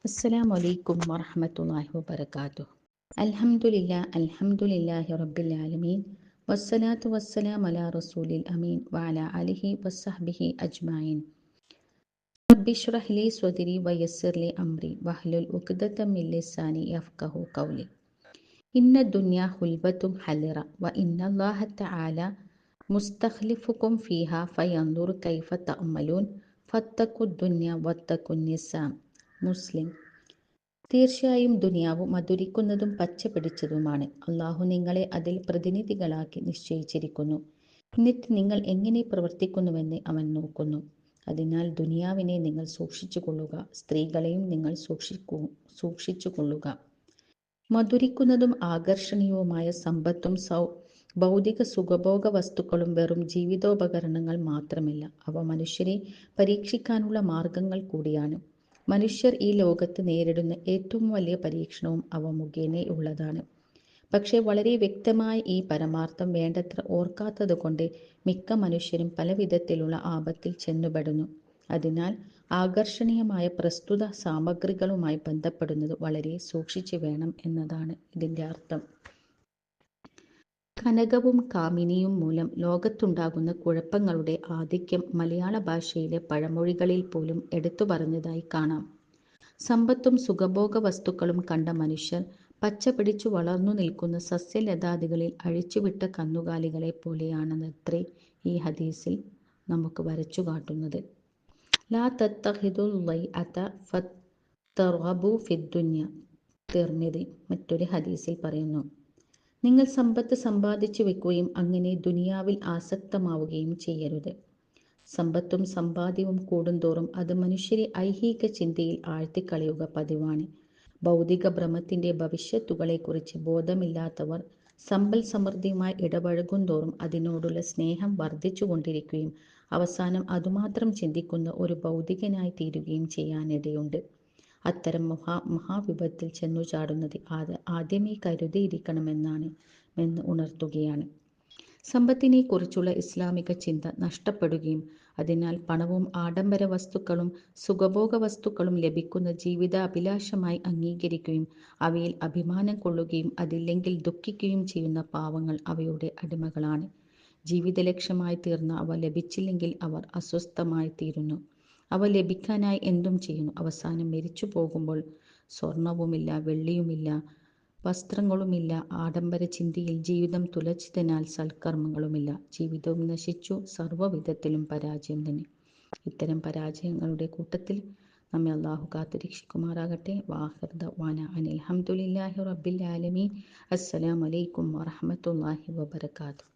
അസ്സലാമു അലൈക്കും വറഹ്മത്തുള്ളാഹി വബറകാതുഹു. അൽഹംദുലില്ലാഹി റബ്ബിൽ ആലമീൻ വസ്സലാത്തു വസ്സലാമു അലാ റസൂലിൽ അമീൻ വഅലാ ആലിഹി വസ്സഹ്ബിഹി അജ്മഈൻ. റബ്ബി ഇശ്റഹ് ലി സ്വദ്രി വയസ്സിർ ലി അംരി വഹ്ലുൽ ഉഖ്ദതം മിൻ ലിസാനി യഫ്ഖഹു ഖൗലി. ഇന്ന ദുനിയ ഹുൽവത്തുൻ ഹളിറ വ ഇന്നല്ലാഹ തആല മുസ്തഖ്ലിഫുക്കും ഫീഹാ ഫയൻദുർ കൈഫ തഅമലൂൻ ഫത്തഖുദ് ദുനിയ വത്തഖുൻ നിസാ. മുസ്ലിം. തീർച്ചയായും ദുനിയാവ് മധുരിക്കുന്നതും പച്ച പിടിച്ചതുമാണ്. അള്ളാഹു നിങ്ങളെ അതിൽ പ്രതിനിധികളാക്കി നിശ്ചയിച്ചിരിക്കുന്നു. എന്നിട്ട് നിങ്ങൾ എങ്ങനെ പ്രവർത്തിക്കുന്നുവെന്ന് അവൻ നോക്കുന്നു. അതിനാൽ ദുനിയാവിനെ നിങ്ങൾ സൂക്ഷിച്ചു കൊള്ളുക, സ്ത്രീകളെയും നിങ്ങൾ സൂക്ഷിച്ചു കൊള്ളുക. മധുരിക്കുന്നതും ആകർഷണീയവുമായ സമ്പത്തും ഭൗതിക സുഖഭോഗ വസ്തുക്കളും വെറും ജീവിതോപകരണങ്ങൾ മാത്രമല്ല, അവ മനുഷ്യരെ പരീക്ഷിക്കാനുള്ള മാർഗങ്ങൾ കൂടിയാണ്. മനുഷ്യർ ഈ ലോകത്ത് നേരിടുന്ന ഏറ്റവും വലിയ പരീക്ഷണവും അവ മുഖേനയുള്ളതാണ്. പക്ഷേ വളരെ വ്യക്തമായ ഈ പരമാർത്ഥം വേണ്ടത്ര ഓർക്കാത്തതുകൊണ്ട് മിക്ക മനുഷ്യരും പല വിധത്തിലുള്ള ആപത്തിൽ ചെന്നുപെടുന്നു. അതിനാൽ ആകർഷണീയമായ പ്രസ്തുത സാമഗ്രികളുമായി ബന്ധപ്പെടുന്നത് വളരെ സൂക്ഷിച്ചു വേണം എന്നതാണ് ഇതിൻ്റെ അർത്ഥം. കനകവും കാമിനിയും മൂലം ലോകത്തുണ്ടാകുന്ന കുഴപ്പങ്ങളുടെ ആധിക്യം മലയാള ഭാഷയിലെ പഴമൊഴികളിൽ പോലും എടുത്തു പറഞ്ഞതായി കാണാം. സമ്പത്തും സുഖഭോഗ വസ്തുക്കളും കണ്ട മനുഷ്യർ പച്ച പിടിച്ചു വളർന്നു നിൽക്കുന്ന സസ്യലതാദികളിൽ അഴിച്ചുവിട്ട കന്നുകാലികളെ പോലെയാണെന്നത്രേ ഈ ഹദീസിൽ നമുക്ക് വരച്ചു കാട്ടുന്നത്. ലാ തത്തഖിദുൽ വൈഅത ഫതർഗബു ഫിദ്ദുനിയ. തിർമിദി മറ്റൊരു ഹദീസിൽ പറയുന്നു, നിങ്ങൾ സമ്പത്ത് സമ്പാദിച്ചു വെക്കുകയും അങ്ങനെ ദുനിയാവിൽ ആസക്തമാവുകയും ചെയ്യരുത്. സമ്പത്തും സമ്പാദ്യവും കൂടുന്തോറും അത് മനുഷ്യരെ ഐഹിക ചിന്തയിൽ ആഴ്ത്തിക്കളയുക പതിവാണ്. ഭൗതിക ഭ്രമത്തിൻ്റെ ഭവിഷ്യത്തുകളെക്കുറിച്ച് ബോധമില്ലാത്തവർ സമ്പൽ സമൃദ്ധിയുമായി ഇടപഴകുന്തോറും അതിനോടുള്ള സ്നേഹം വർദ്ധിച്ചുകൊണ്ടിരിക്കുകയും അവസാനം അതുമാത്രം ചിന്തിക്കുന്ന ഒരു ഭൗതികനായി തീരുകയും ചെയ്യാനിടയുണ്ട്. അത്തരം മഹാവിപത്തിൽ ചെന്നു ചാടുന്നത് ആദ്യമേ കരുതിയിരിക്കണമെന്ന് ഉണർത്തുകയാണ്. സമ്പത്തിനെ കുറിച്ചുള്ള ഇസ്ലാമിക ചിന്ത നഷ്ടപ്പെടുകയും അതിനാൽ പണവും ആഡംബര വസ്തുക്കളും സുഖഭോഗ വസ്തുക്കളും ലഭിക്കുന്ന ജീവിതാഭിലാഷമായി അംഗീകരിക്കുകയും അവയിൽ അഭിമാനം കൊള്ളുകയും അതില്ലെങ്കിൽ ദുഃഖിക്കുകയും ചെയ്യുന്ന പാവങ്ങൾ അവയുടെ അടിമകളാണ്. ജീവിത ലക്ഷ്യമായി തീർന്ന അവ ലഭിച്ചില്ലെങ്കിൽ അവർ അസ്വസ്ഥമായി തീരുന്നു. അവ ലഭിക്കാനായി എന്തും ചെയ്യുന്നു. അവസാനം മരിച്ചു പോകുമ്പോൾ സ്വർണവുമില്ല, വെള്ളിയുമില്ല, വസ്ത്രങ്ങളുമില്ല, ആഡംബര ചിന്തയിൽ ജീവിതം തുലച്ചതിനാൽ സൽക്കർമ്മങ്ങളുമില്ല. ജീവിതവും നശിച്ചു, സർവ്വവിധത്തിലും പരാജയം തന്നെ. ഇത്തരം പരാജയങ്ങളുടെ കൂട്ടത്തിൽ നമ്മെ അള്ളാഹു കാത്തുരക്ഷിക്കുമാറാകട്ടെ. വാഹിർ ദഅ്വാന അനിൽ ഹംദുലില്ലാഹി റബ്ബിൽ ആലമീൻ. അസ്സലാമു അലൈക്കും വറഹ്മത്തുള്ളാഹി വബറകാതുഹു.